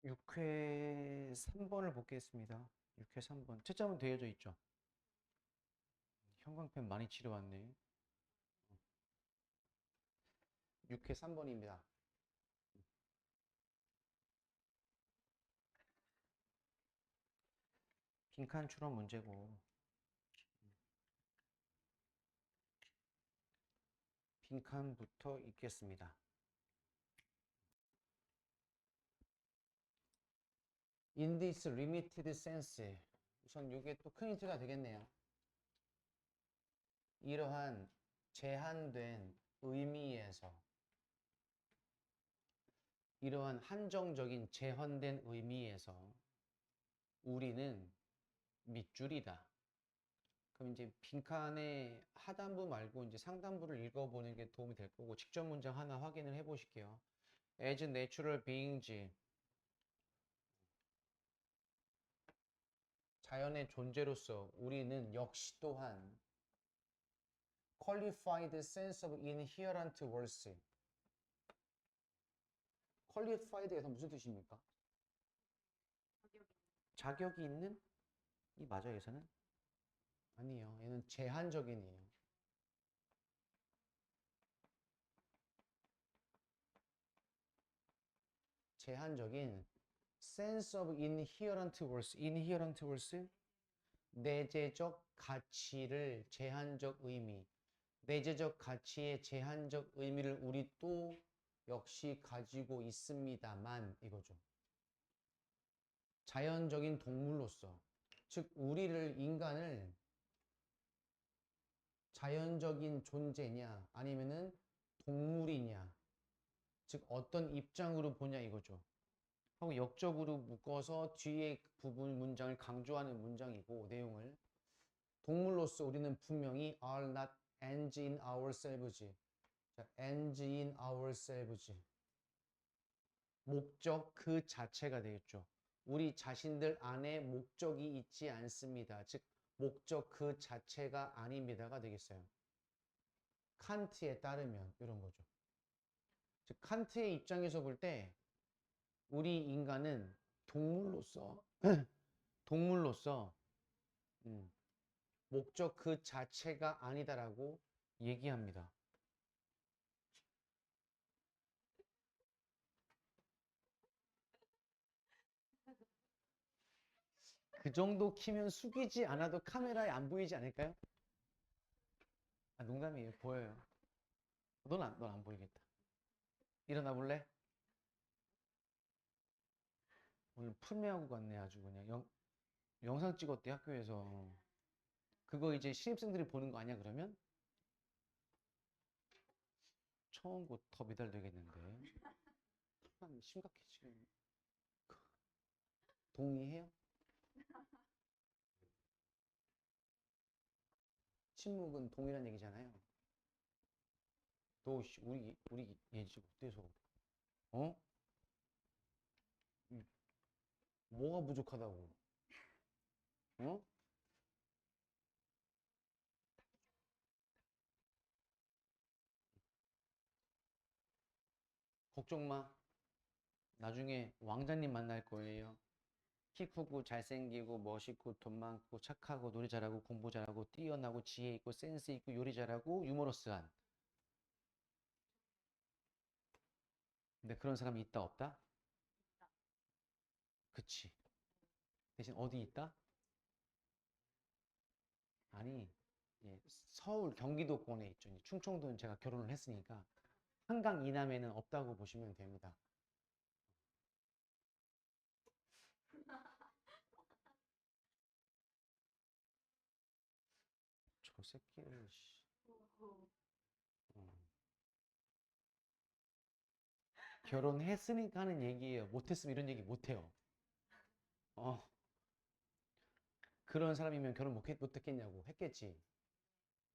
6회 3번을 보겠습니다. 6회 3번. 채점은 되어져 있죠. 형광펜 많이 치러왔네. 6회 3번입니다. 빈칸 추론 문제고, 빈칸부터 읽겠습니다. In this limited sense. 우선 이게 또 큰 힌트가 되겠네요. 이러한 제한된 의미에서, 이러한 한정적인 제한된 의미에서 우리는 밑줄이다. 그럼 이제 빈칸의 하단부 말고 이제 상단부를 읽어보는 게 도움이 될 거고, 직접 문장 하나 확인을 해 보실게요. As natural beings, 자연의 존재로서 우리는 역시 또한 qualified sense of inherent worth. qualified에서 무슨 뜻입니까? 자격이 있는? 이 맞아요, 여기서는? 아니에요. 얘는 제한적인이에요. 제한적인 sense of inherent worth. inherent worth? 내재적 가치를 제한적 의미. 내재적 가치의 제한적 의미를 우리 또 역시 가지고 있습니다만 이거죠. 자연적인 동물로서, 즉 우리를 인간을 자연적인 존재냐 아니면은 동물이냐, 즉 어떤 입장으로 보냐 이거죠. 하고 역적으로 묶어서 뒤에 부분 문장을 강조하는 문장이고, 내용을 동물로서 우리는 분명히 are not ends in ourselves. 자, ends in ourselves. 목적 그 자체가 되겠죠. 우리 자신들 안에 목적이 있지 않습니다. 즉 목적 그 자체가 아닙니다가 되겠어요. 칸트에 따르면 이런 거죠. 즉 칸트의 입장에서 볼 때 우리 인간은 동물로서 동물로서 목적 그 자체가 아니다라고 얘기합니다. 그 정도 키면 숙이지 않아도 카메라에 안 보이지 않을까요? 아, 농담이에요. 보여요. 넌 안 보이겠다. 일어나 볼래? 오늘 풀메하고 갔네. 아주 그냥 영상 찍었대 학교에서. 그거 이제 신입생들이 보는 거 아니야 그러면? 처음 곧 더 미달되겠는데. 약간 심각해 지금. 동의해요? 침묵은 동의란 얘기잖아요. 너 우리 얘 지금 어때서? 어? 뭐가 부족하다고? 어? 걱정 마. 나중에 왕자님 만날 거예요. 키 크고 잘생기고 멋있고 돈 많고 착하고 노래 잘하고 공부 잘하고 뛰어나고 지혜 있고 센스 있고 요리 잘하고 유머러스한. 근데 그런 사람이 있다 없다? 그치. 대신 어디 있다? 아니, 예, 서울 경기도권에 있죠. 이제 충청도는 제가 결혼을 했으니까 한강 이남에는 없다고 보시면 됩니다. 저 새끼를 씨. 어. 결혼했으니까 하는 얘기예요. 못했으면 이런 얘기 못해요. 어, 그런 사람이면 결혼 못했겠냐고 했겠지.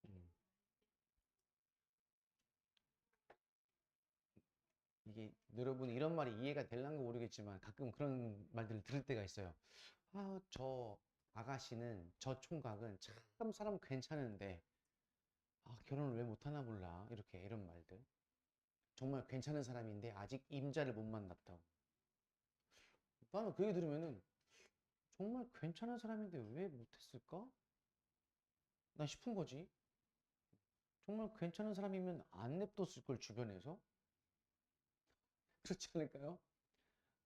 음. 이게 여러분 이런 말이 이해가 될란가 모르겠지만 가끔 그런 말들을 들을 때가 있어요. 아, 저 아가씨는 저 총각은 참 사람 괜찮은데 아, 결혼을 왜 못하나 몰라 이렇게 이런 말들. 정말 괜찮은 사람인데 아직 임자를 못 만났다고. 나는 그 얘기 들으면은 정말 괜찮은 사람인데 왜 못했을까? 난 싶은 거지. 정말 괜찮은 사람이면 안 냅뒀을 걸 주변에서. 그렇지 않을까요?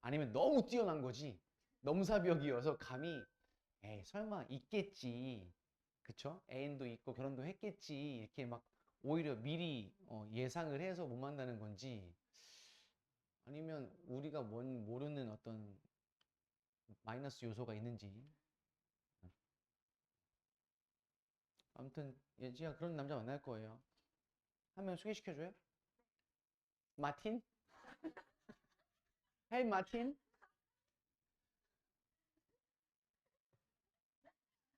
아니면 너무 뛰어난 거지. 넘사벽이어서 감히 에이 설마 있겠지. 그쵸? 애인도 있고 결혼도 했겠지. 이렇게 막 오히려 미리 예상을 해서 못 만나는 건지 아니면 우리가 모르는 어떤 마이너스 요소가 있는지. 아무튼 예지야 그런 남자 만날 거예요. 한 명 소개시켜줘요? 마틴? 헤이 마틴?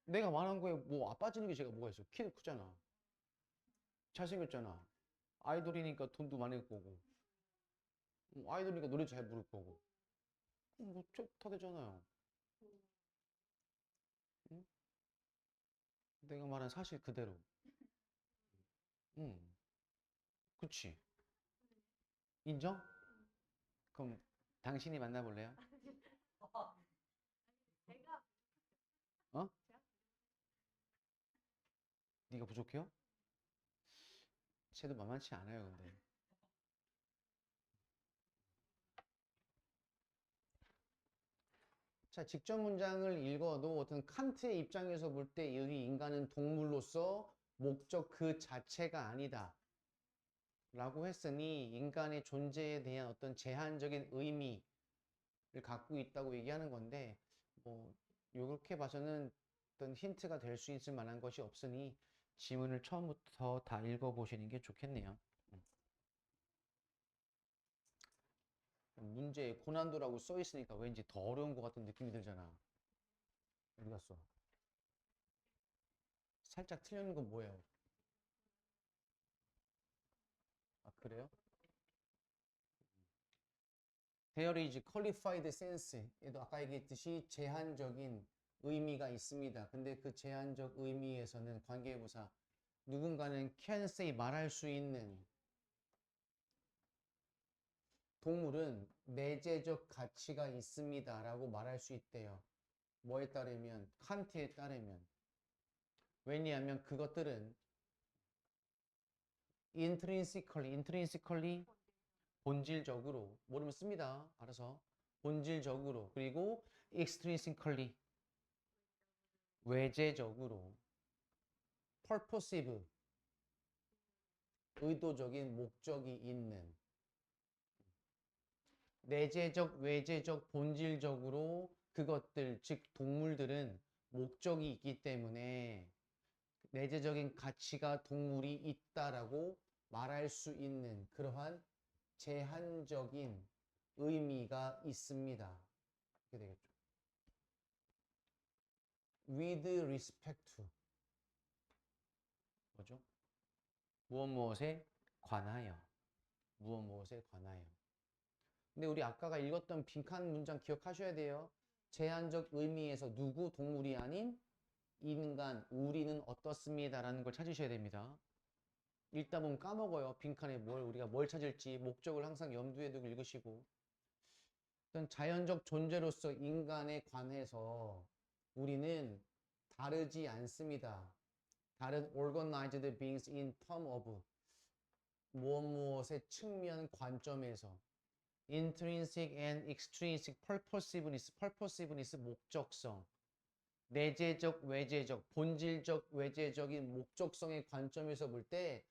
내가 말한 거에 뭐 빠지는 게 제가 뭐가 있어? 키도 크잖아. 잘생겼잖아. 아이돌이니까 돈도 많을 거고. 아이돌이니까 노래 잘 부를 거고. 뭐 다 되잖아요. 응? 내가 말한 사실 그대로. 응. 그치. 인정? 그럼 당신이 만나볼래요? 어? 네가 부족해요? 쟤도 만만치 않아요, 근데. 자, 직접 문장을 읽어도 어떤 칸트의 입장에서 볼 때 여기 인간은 동물로서 목적 그 자체가 아니다. 라고 했으니 인간의 존재에 대한 어떤 제한적인 의미를 갖고 있다고 얘기하는 건데, 뭐, 이렇게 봐서는 어떤 힌트가 될 수 있을 만한 것이 없으니 지문을 처음부터 다 읽어보시는 게 좋겠네요. 문제에 고난도라고 써 있으니까 왠지 더 어려운 것 같은 느낌이 들잖아. 어디 갔어? 살짝 틀리는 건 뭐예요? 아, 그래요? There is qualified sense에도 아까 얘기했듯이 제한적인 의미가 있습니다. 근데 그 제한적 의미에서는 관계부사 누군가는 can say 말할 수 있는 동물은 내재적 가치가 있습니다. 라고 말할 수 있대요. 뭐에 따르면 칸트에 따르면 왜냐하면 그것들은 intrinsically 본질적으로 모르면 씁니다. 알아서 본질적으로 그리고 extrinsically 외재적으로 purposive 의도적인 목적이 있는 내재적 외재적 본질적으로 그것들 즉 동물들은 목적이 있기 때문에 내재적인 가치가 동물이 있다라고 말할 수 있는 그러한 제한적인 의미가 있습니다. 이렇게 되겠죠. With respect to 뭐죠? 무엇 무엇에 관하여 무엇 무엇에 관하여 근데 우리 아까가 읽었던 빈칸 문장 기억하셔야 돼요. 제한적 의미에서 누구 동물이 아닌 인간 우리는 어떻습니다 라는 걸 찾으셔야 됩니다. 읽다 보면 까먹어요. 빈칸에 우리가 뭘 찾을지 목적을 항상 염두에 두고 읽으시고 어떤 자연적 존재로서 인간에 관해서 우리는 다르지 않습니다. 다른 organized beings in term of 무엇 무엇의 측면 관점에서 intrinsic and extrinsic purposiveness 목적성 내재적 외재적 본질적 외재적인 목적성의 관점에서 볼 때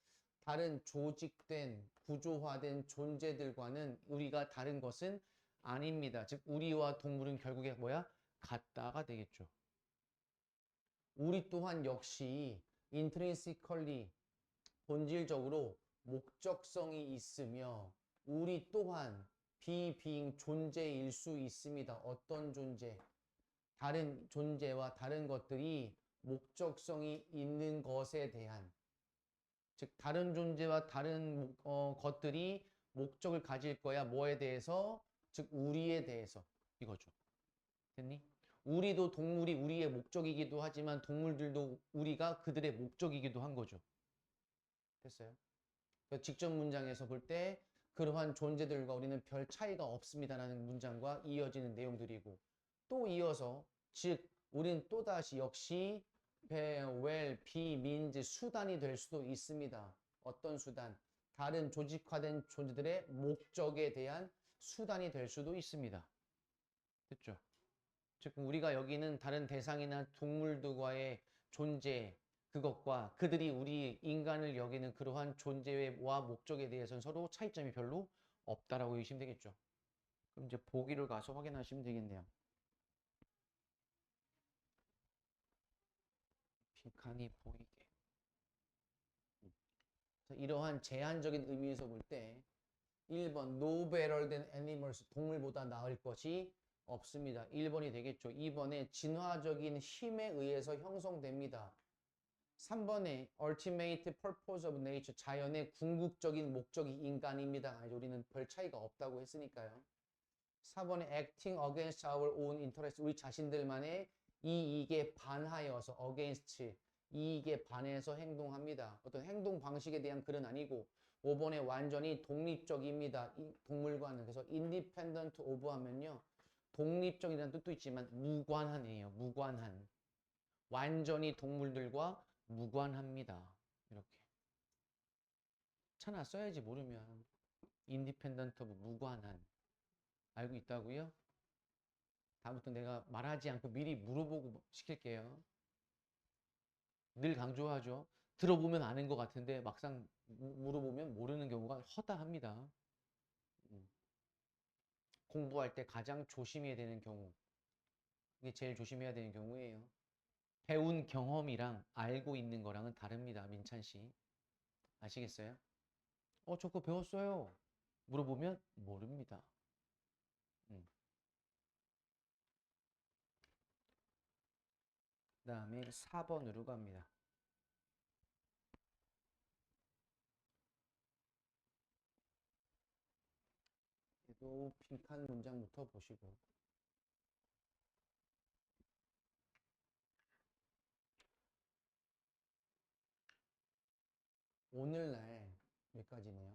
다른 조직된 구조화된 존재들과는 우리가 다른 것은 아닙니다. 즉 우리와 동물은 결국에 뭐야? 같다가 되겠죠. 우리 또한 역시 intrinsically 본질적으로 목적성이 있으며 우리 또한 비빙 존재일 수 있습니다. 어떤 존재? 다른 존재와 다른 것들이 목적성이 있는 것에 대한 즉 다른 존재와 다른 것들이 목적을 가질 거야. 뭐에 대해서? 즉 우리에 대해서 이거죠. 됐니? 우리도 동물이 우리의 목적이기도 하지만 동물들도 우리가 그들의 목적이기도 한 거죠. 됐어요? 직접 문장에서 볼 때 그러한 존재들과 우리는 별 차이가 없습니다라는 문장과 이어지는 내용들이고 또 이어서 즉 우리는 또다시 역시 will, be, means 수단이 될 수도 있습니다. 어떤 수단? 다른 조직화된 존재들의 목적에 대한 수단이 될 수도 있습니다. 됐죠? 즉 우리가 여기는 다른 대상이나 동물들과의 존재 그것과 그들이 우리 인간을 여기는 그러한 존재와 목적에 대해서는 서로 차이점이 별로 없다라고 여기시면 되겠죠. 그럼 이제 보기를 가서 확인하시면 되겠네요. 빈칸이 보이게. 이러한 제한적인 의미에서 볼 때 1번 No better than animals 동물보다 나을 것이 없습니다. 1번이 되겠죠. 2번에 진화적인 힘에 의해서 형성됩니다. 3번에 ultimate purpose of nature 자연의 궁극적인 목적이 인간입니다. 우리는 별 차이가 없다고 했으니까요. 4번에 acting against our own interest 우리 자신들만의 이익에 반하여서 against 이익에 반해서 행동합니다. 어떤 행동 방식에 대한 글은 아니고 5번에 완전히 독립적입니다. 동물과는 그래서 independent of 하면요. 독립적이라는 뜻도 있지만 무관한이에요. 무관한. 완전히 동물들과 무관합니다. 이렇게. 차나 써야지 모르면. independent of 무관한. 알고 있다고요? 다음부터 내가 말하지 않고 미리 물어보고 시킬게요. 늘 강조하죠. 들어보면 아는 것 같은데 막상 물어보면 모르는 경우가 허다합니다. 공부할 때 가장 조심해야 되는 경우. 이게 제일 조심해야 되는 경우예요. 배운 경험이랑 알고 있는 거랑은 다릅니다. 민찬 씨. 아시겠어요? 저 그거 배웠어요. 물어보면 모릅니다. 그 다음에 4번으로 갑니다. 또 빈칸 문장부터 보시고 오늘날 몇 가지네요.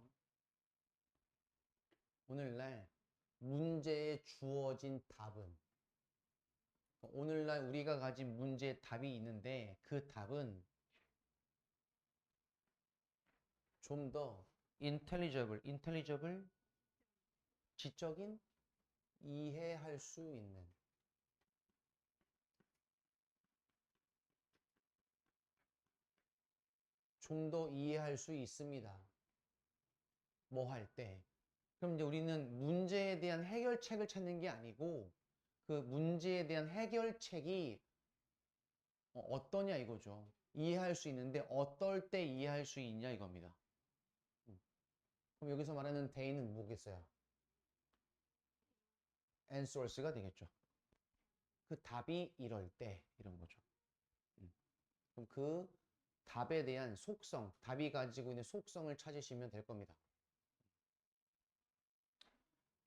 오늘날 문제에 주어진 답은 오늘날 우리가 가진 문제에 답이 있는데 그 답은 좀 더 intelligible 지적인 이해할 수 있는 좀 더 이해할 수 있습니다. 뭐 할 때. 그럼 이제 우리는 문제에 대한 해결책을 찾는 게 아니고 그 문제에 대한 해결책이 어떠냐 이거죠. 이해할 수 있는데 어떨 때 이해할 수 있냐 이겁니다. 그럼 여기서 말하는 day는 뭐겠어요? answers가 되겠죠. 그 답이 이럴 때 이런 거죠. 그럼 그 답에 대한 속성, 답이 가지고 있는 속성을 찾으시면 될 겁니다.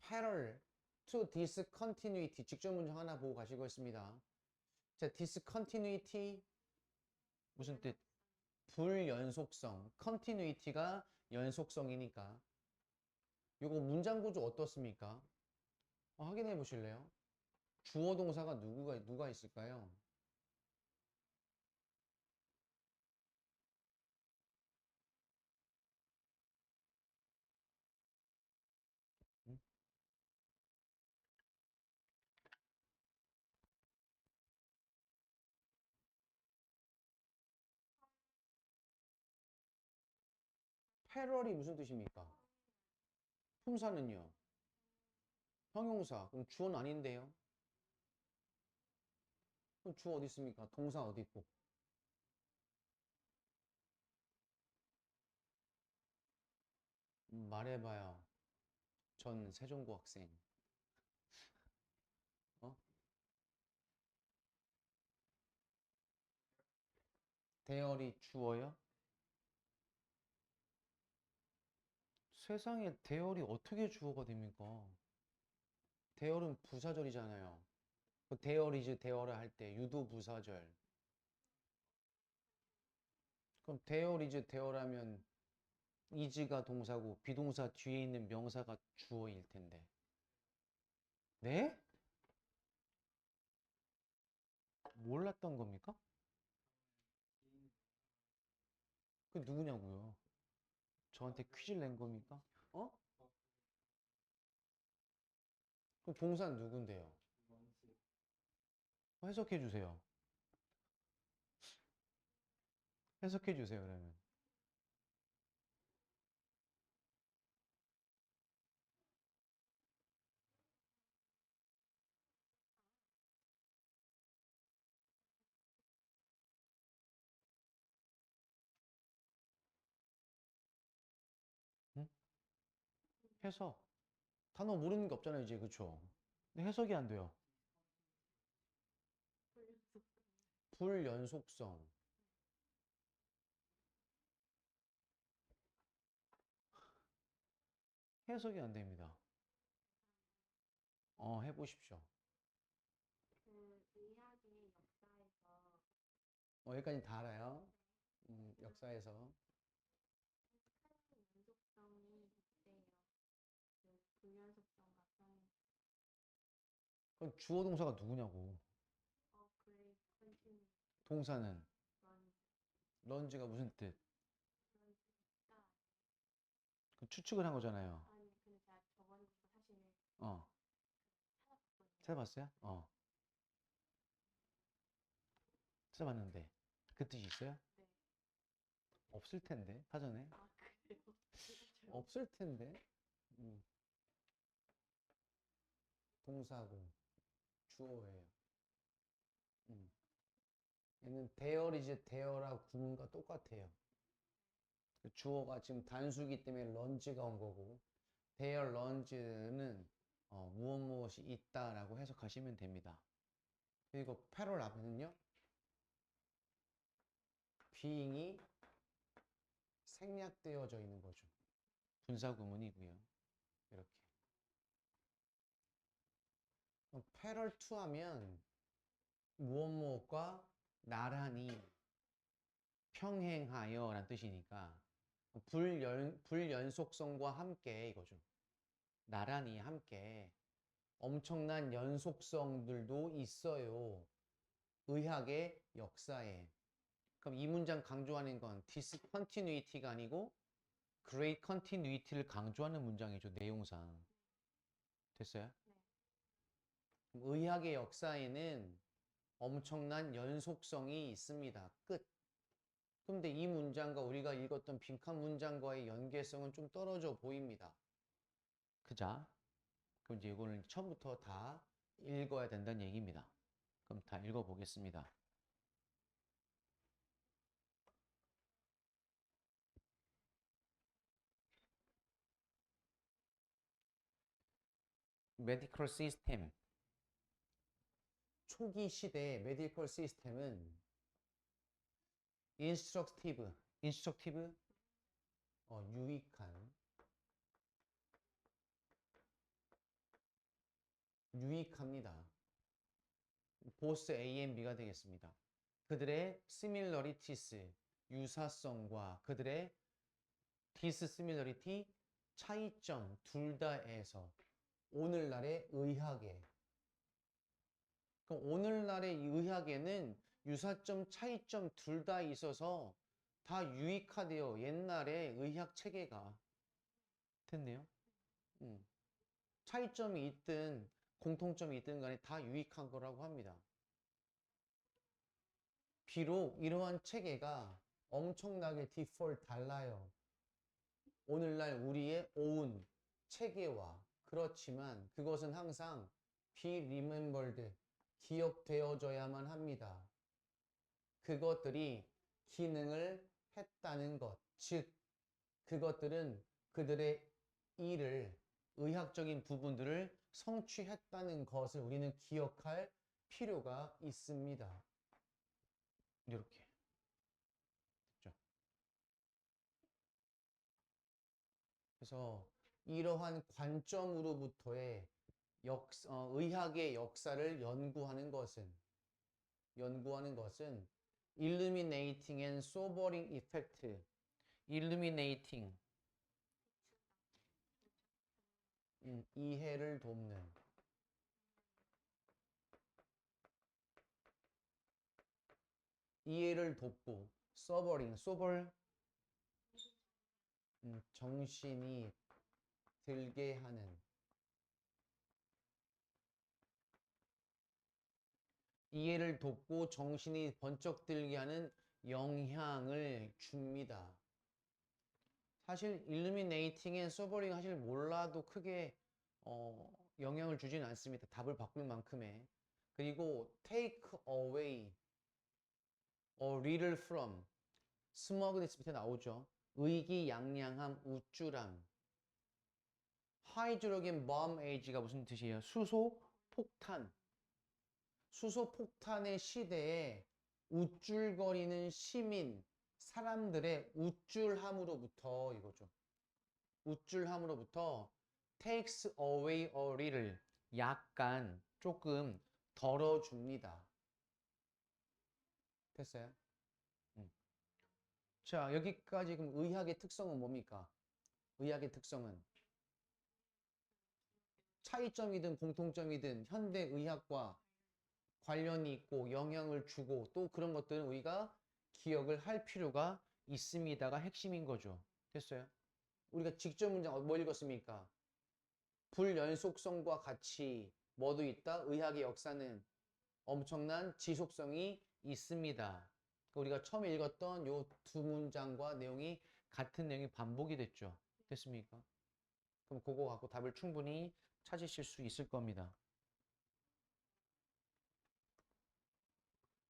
parallel to discontinuity 직접 문장 하나 보고 가시고 있습니다. 자, discontinuity 무슨 뜻? 불연속성. continuity가 연속성이니까. 요거 문장 구조 어떻습니까? 확인해 보실래요? 주어 동사가 누가 있을까요? 음? 패럴이 무슨 뜻입니까? 품사는요? 형용사. 그럼 주어는 아닌데요? 그럼 주어 어디 있습니까? 동사 어디 있고? 말해봐요. 전 세종고 학생. 어? 대열이 주어요? 세상에 대열이 어떻게 주어가 됩니까? 대열은 부사절이잖아요. 그 대열이지 대열을 할 때 유도 부사절. 그럼 대열이지 대열하면 is가 동사고 비동사 뒤에 있는 명사가 주어일 텐데. 네? 몰랐던 겁니까? 그 누구냐고요? 저한테 퀴즈를 낸 겁니까? 어? 그 동사는 누군데요? 해석해 주세요. 해석해 주세요, 그러면. 응? 해석. 단어 모르는 게 없잖아요, 이제. 그쵸? 근데 해석이 안 돼요. 불연속성. 해석이 안 됩니다. 해보십시오. 여기까지 다 알아요. 역사에서. 그럼 주어 동사가 누구냐고. 동사는 런지가 무슨 뜻? 그 추측을 한 거잖아요. 어, 찾아봤어요? 찾아봤는데 그 뜻이 있어요? 없을 텐데 사전에. 없을 텐데. 음, 동사고 주어예요. 음. 얘는 there is there라 구문과 똑같아요. 그 주어가 지금 단수기 때문에 런지가 온 거고 there 런지는 무엇 무엇이 있다라고 해석하시면 됩니다. 그리고 패럴 앞에는요 being이 생략되어져 있는 거죠. 분사 구문이고요. 이렇게. 패럴 to 하면 무엇 무엇과 나란히 평행하여 라는 뜻이니까 불연속성과 함께 이거죠. 나란히 함께 엄청난 연속성들도 있어요. 의학의 역사에. 그럼 이 문장 강조하는 건 discontinuity가 아니고 great continuity를 강조하는 문장이죠. 내용상. 됐어요? 의학의 역사에는 엄청난 연속성이 있습니다. 끝. 근데 이 문장과 우리가 읽었던 빈칸 문장과의 연계성은 좀 떨어져 보입니다. 그자? 그럼 이제 이거는 처음부터 다 읽어야 된다는 얘기입니다. 그럼 다 읽어보겠습니다. 메디컬 시스템. 초기 시대의 메디컬 시스템은 인스트럭티브, 유익합니다. 보스 A and B가 되겠습니다. 그들의 similarities, 유사성과 그들의 dissimilarity, 차이점 둘 다에서 오늘날의 의학에 그럼 오늘날의 의학에는 유사점, 차이점 둘 다 있어서 다 유익하대요. 옛날에 의학 체계가. 됐네요. 차이점이 있든 공통점이 있든 간에 다 유익한 거라고 합니다. 비록 이러한 체계가 엄청나게 달라요. 오늘날 우리의 오운 체계와 그렇지만 그것은 항상 remembered, 기억되어져야만 합니다. 그것들이 기능을 했다는 것, 즉 그것들은 그들의 일을 의학적인 부분들을 성취했다는 것을 우리는 기억할 필요가 있습니다. 이렇게 됐죠. 그래서 이러한 관점으로부터의 의학의 역사를 연구하는 것은 illuminating and sobering effect, illuminating 이해를 돕는. 이해를 돕고 서버링, 소벌 정신이 들게 하는. 이해를 돕고 정신이 번쩍 들게 하는 영향을 줍니다. 사실 illuminating and sobering 사실 몰라도 크게 영향을 주지는 않습니다. 답을 바꿀 만큼의. 그리고 take away or little from smugness 밑에 나오죠. 의기양양함, 우쭐함. hydrogen bomb age가 무슨 뜻이에요? 수소 폭탄. 수소 폭탄의 시대에 우쭐거리는 시민, 사람들의 우쭐함으로부터 이거죠. 우쭐함으로부터 takes away a little, 약간, 조금 덜어줍니다. 됐어요? 자, 여기까지 그럼 의학의 특성은 뭡니까? 의학의 특성은 차이점이든 공통점이든 현대 의학과 관련이 있고 영향을 주고 또 그런 것들은 우리가 기억을 할 필요가 있습니다가 핵심인 거죠. 됐어요? 우리가 직접 문장 뭐 읽었습니까? 불연속성과 같이 뭐도 있다? 의학의 역사는 엄청난 지속성이 있습니다. 우리가 처음에 읽었던 요 두 문장과 내용이 같은 내용이 반복이 됐죠. 됐습니까? 그럼 그거 갖고 답을 충분히 찾으실 수 있을 겁니다.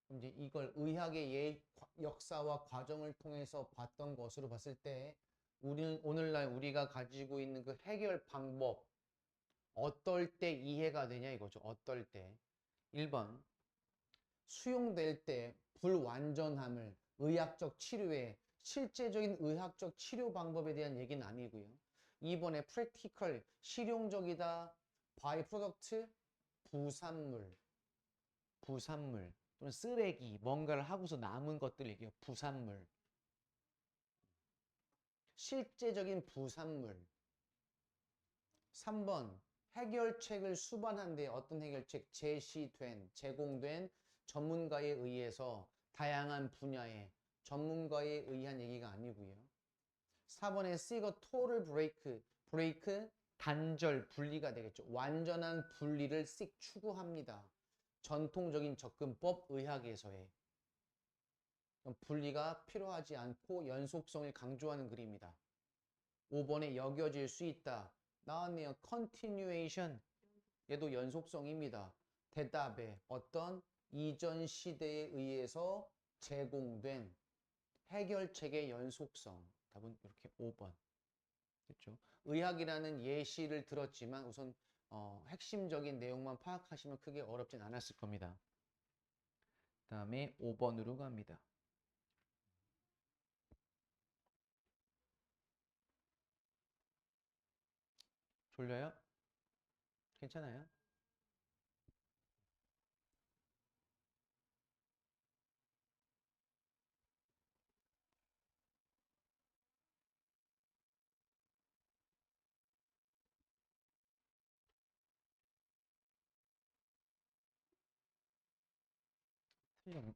이제 이걸 의학의 역사와 과정을 통해서 봤던 것으로 봤을 때 오늘날 우리가 가지고 있는 그 해결 방법 어떨 때 이해가 되냐 이거죠. 어떨 때. 1번 수용될 때 불완전함을 의학적 치료에 실제적인 의학적 치료 방법에 대한 얘기는 아니고요. 2번에 practical 실용적이다 by product 부산물 또는 쓰레기 뭔가를 하고서 남은 것들 얘기해요. 부산물 실제적인 부산물. 3번 해결책을 수반한 데 어떤 해결책 제공된 전문가에 의해서 다양한 분야의 전문가에 의한 얘기가 아니고요. 4번에 seek a total break 단절 분리가 되겠죠. 완전한 분리를 seek 추구합니다. 전통적인 접근법 의학에서의 분리가 필요하지 않고 연속성을 강조하는 글입니다. 5번에 여겨질 수 있다. 나왔네요. continuation. 얘도 연속성입니다. 대답에 어떤 이전 시대에 의해서 제공된 해결책의 연속성. 답은 이렇게 5번. 됐죠? 의학이라는 예시를 들었지만 우선 핵심적인 내용만 파악하시면 크게 어렵진 않았을 겁니다. 그 다음에 5번으로 갑니다. 졸려요? 괜찮아요?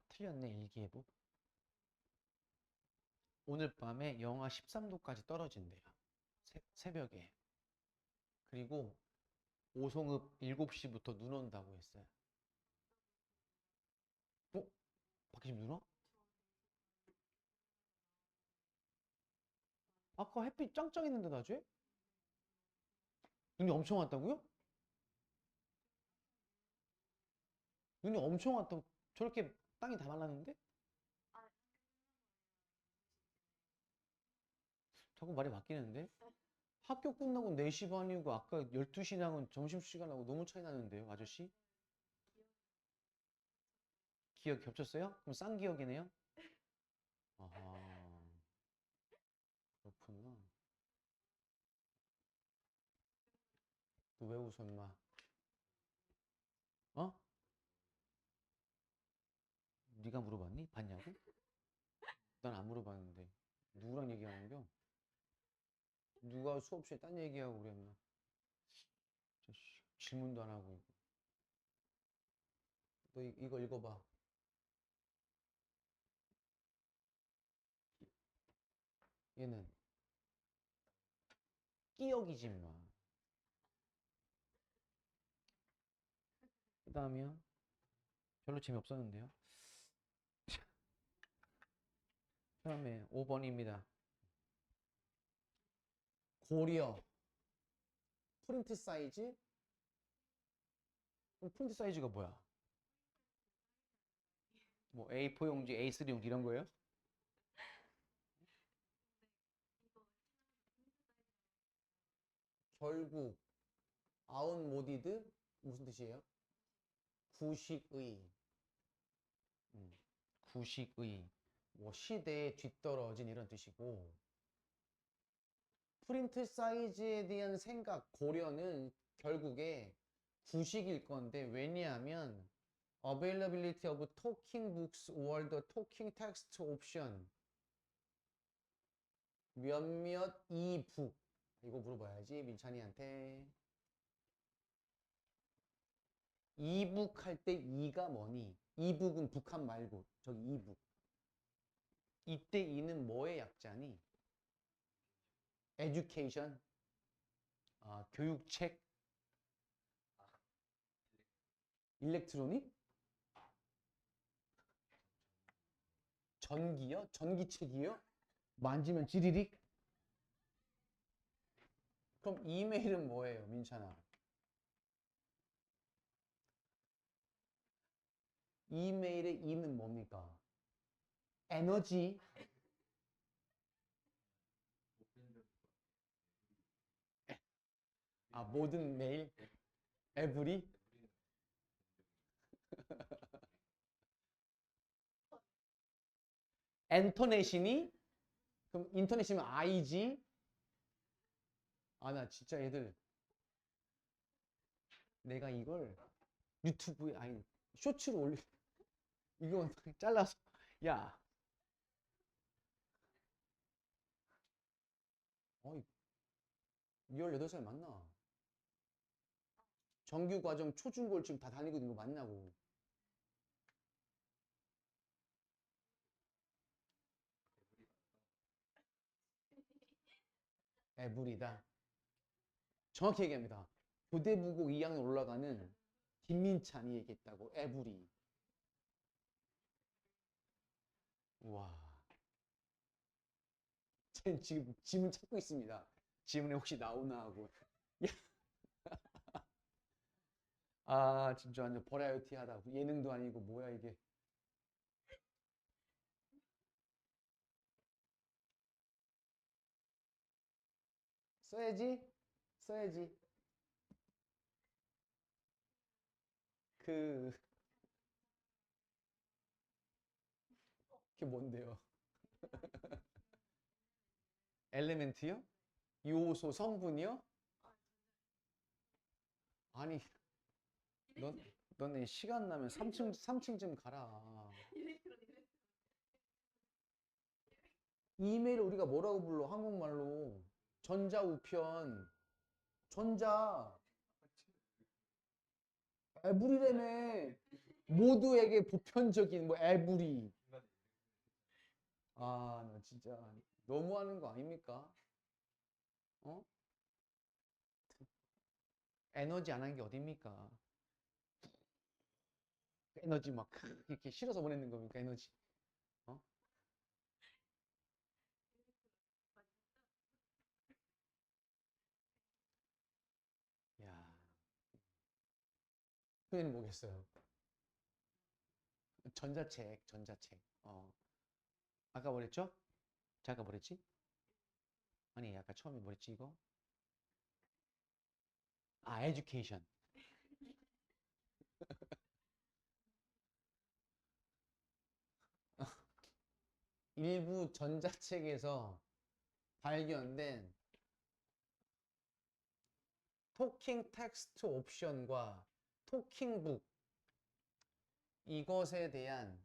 틀렸네, 일기예보. 오늘 밤에 영하 13도까지 떨어진대요. 새벽에. 그리고 오송읍 7시부터 눈 온다고 했어요. 어? 밖에 지금 눈 와? 아까 햇빛 짱짱 있는데 낮에? 눈이 엄청 왔다고요? 눈이 엄청 왔다고 저렇게 땅이 다 말랐는데? 자꾸 말이 바뀌는데? 학교 끝나고 4시 반이고 아까 12시랑은 점심시간하고 너무 차이 나는데요, 아저씨? 기억 겹쳤어요? 그럼 싼 기억이네요? 아하, 그렇구나. 너 왜 웃어, 임마? 어? 네가 물어봤니? 봤냐고? 난 안 물어봤는데. 누구랑 얘기하는겨? 누가 수업 시에 딴 얘기하고 그랬나? 질문도 안 하고. 너 이거 읽어봐. 얘는 끼역이지 마. 그 다음이요. 별로 재미없었는데요. 다음에 5번입니다. 고려. 프린트 사이즈? 그럼 프린트 사이즈가 뭐야? 뭐 A4 용지, A3 용지 이런 거예요? 결국 아웃모디드 무슨 뜻이에요? 구식의. 구식의. 뭐 시대에 뒤떨어진 이런 뜻이고, 프린트 사이즈에 대한 생각, 고려는 결국에 구식일 건데, 왜냐하면 availability of talking books or the talking text option 몇몇 이북. 이거 물어봐야지 민찬이한테. 이북 할 때 이가 뭐니? 이북은 북한 말고 저기 이북. 이때 이는 뭐의 약자니? education. 아, 교육책. 일렉트로닉? 전기요? 전기책이요? 만지면 찌리릭? 그럼 이메일은 뭐예요, 민찬아? 이메일의 이는 뭡니까? 에너지. 아, 모든 메일? 에브리? 엔터넷이니? 그럼 인터넷이면 I지? 아, 나 진짜 애들 내가 이걸 유튜브에 아니 쇼츠로 올리 이거 잘라서 야 어이 18살 맞나? 정규과정 초중고를 지금 다 다니고 있는 거 맞냐고. 에브리다. 정확히 얘기합니다. 교대부고 2학년 올라가는 김민찬이 얘기했다고. 에브리. 와. 쟤 지금 지문 찾고 있습니다. 지문에 혹시 나오나 하고. 아 진짜 완전 버라이어티하다. 예능도 아니고 뭐야 이게. 써야지. 써야지. 그 그게 뭔데요? 엘리멘트요? 요소 성분이요? 아니 너네 시간 나면 3층 좀 가라. 이메일 우리가 뭐라고 불러? 한국말로 전자우편. 전자 에브리라며. 모두에게 보편적인 뭐 에브리. 아 나 진짜 너무하는 거 아닙니까? 어? 에너지 안 한 게 어딥니까? 에너지 막 이렇게 실어서 보내는 겁니까 에너지? 어? 야 표현이 뭐겠어요? 전자책. 아까 뭐랬죠? 잠깐 뭐랬지? 아니 아까 처음에 뭐랬지 이거? 아 에듀케이션. 일부 전자책에서 발견된 토킹 텍스트 옵션과 토킹북 이것에 대한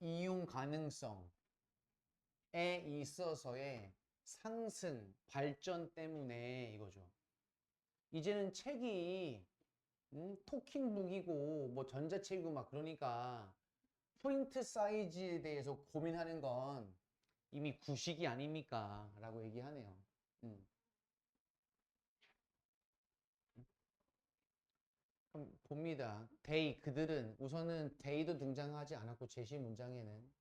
이용 가능성에 있어서의 상승, 발전 때문에 이거죠. 이제는 책이 토킹북이고 뭐 전자책이고 막 그러니까 프린트 사이즈에 대해서 고민하는 건 이미 구식이 아닙니까? 라고 얘기하네요. 음. 그럼 봅니다. they, 그들은 우선은 they도 등장하지 않았고 제시 문장에는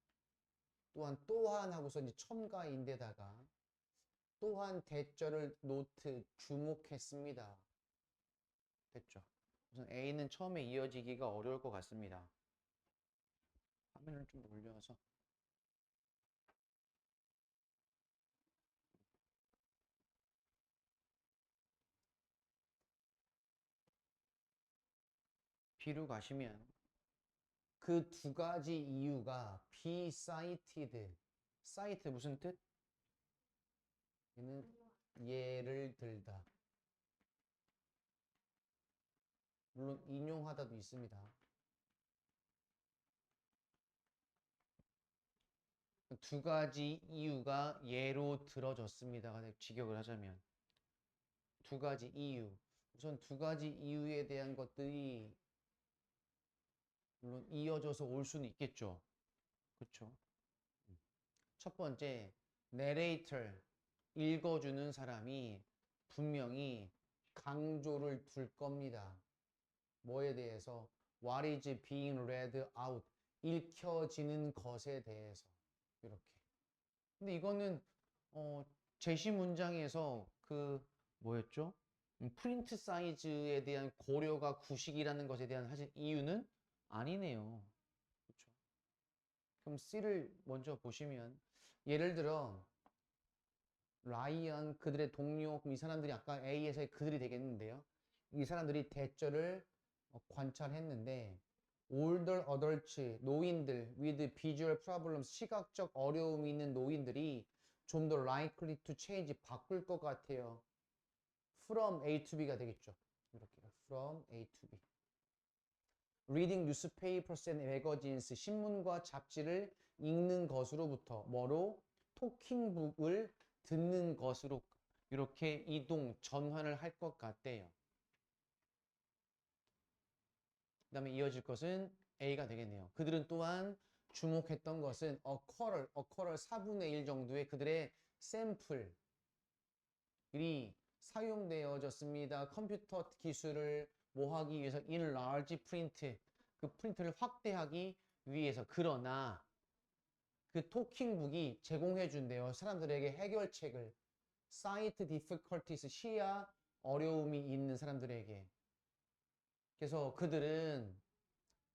또한 또한 하고서 이제 첨가인데다가 또한 대절을 노트 주목했습니다. 됐죠. 우선 A는 처음에 이어지기가 어려울 것 같습니다. 화면을 좀 올려서 B로 가시면 그 두 가지 이유가 be cited. cite 무슨 뜻? 얘는 예를 들다. 물론 인용하다도 있습니다. 두 가지 이유가 예로 들어졌습니다. 직역을 하자면 두 가지 이유. 우선 두 가지 이유에 대한 것들이 물론 이어져서 올 수는 있겠죠. 그렇죠? 첫 번째, narrator, 읽어주는 사람이 분명히 강조를 둘 겁니다. 뭐에 대해서? What is being read out? 읽혀지는 것에 대해서. 이렇게. 근데 이거는 제시 문장에서 그 뭐였죠? 프린트 사이즈에 대한 고려가 구식이라는 것에 대한 사실 이유는 아니네요. 그렇죠? 그럼 C를 먼저 보시면 예를 들어 라이언 그들의 동료 그럼 이 사람들이 아까 A에서의 그들이 되겠는데요. 이 사람들이 대절을 관찰했는데 older adults 노인들 with visual problems 시각적 어려움이 있는 노인들이 좀 더 likely to change 바꿀 것 같아요. from A to B가 되겠죠. 이렇게 from A to B. reading newspapers and magazines 신문과 잡지를 읽는 것으로부터 뭐로 토킹북을 듣는 것으로 이렇게 이동 전환을 할 것 같대요. 그 다음에 이어질 것은 A가 되겠네요. 그들은 또한 주목했던 것은 a quarter 4분의 1 정도의 그들의 샘플이 사용되어졌습니다. 컴퓨터 기술을 뭐 하기 위해서 in large print 그 프린트를 확대하기 위해서. 그러나 그 토킹북이 제공해 준대요. 사람들에게 해결책을. sight difficulties 시야 어려움이 있는 사람들에게. 그래서 그들은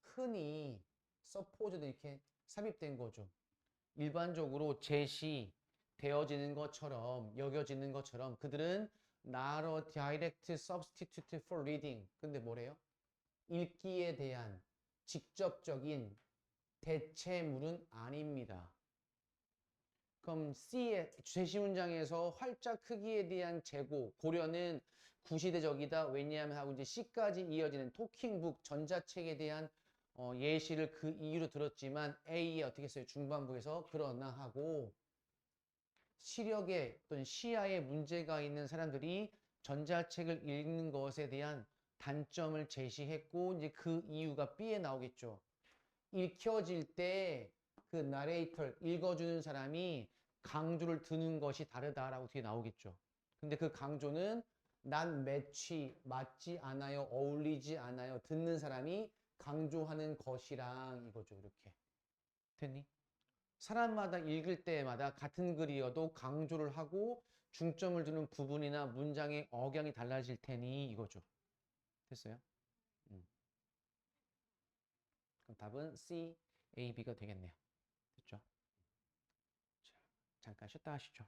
흔히 supposed 이렇게 삽입된 거죠. 일반적으로 제시되어지는 것처럼 여겨지는 것처럼 그들은 not a direct substitute for reading. 근데 뭐래요? 읽기에 대한 직접적인 대체물은 아닙니다. 그럼 C의 제시 문장에서 활자 크기에 대한 재고, 고려는 구시대적이다. 왜냐하면 하고 이제 C까지 이어지는 토킹북 전자책에 대한 예시를 그 이유로 들었지만 A에 어떻게 했어요? 중반부에서 그러나 하고 시력에 또는 시야에 문제가 있는 사람들이 전자책을 읽는 것에 대한 단점을 제시했고 이제 그 이유가 B에 나오겠죠. 읽혀질 때 그 나레이터 읽어주는 사람이 강조를 두는 것이 다르다라고 뒤에 나오겠죠. 근데 그 강조는 난 매치 맞지 않아요. 어울리지 않아요. 듣는 사람이 강조하는 것이랑 이거죠. 이렇게. 됐니? 사람마다 읽을 때마다 같은 글이어도 강조를 하고 중점을 두는 부분이나 문장의 억양이 달라질 테니 이거죠. 됐어요? 그럼 답은 C, A, B가 되겠네요. 됐죠? 자, 잠깐 쉬었다 하시죠.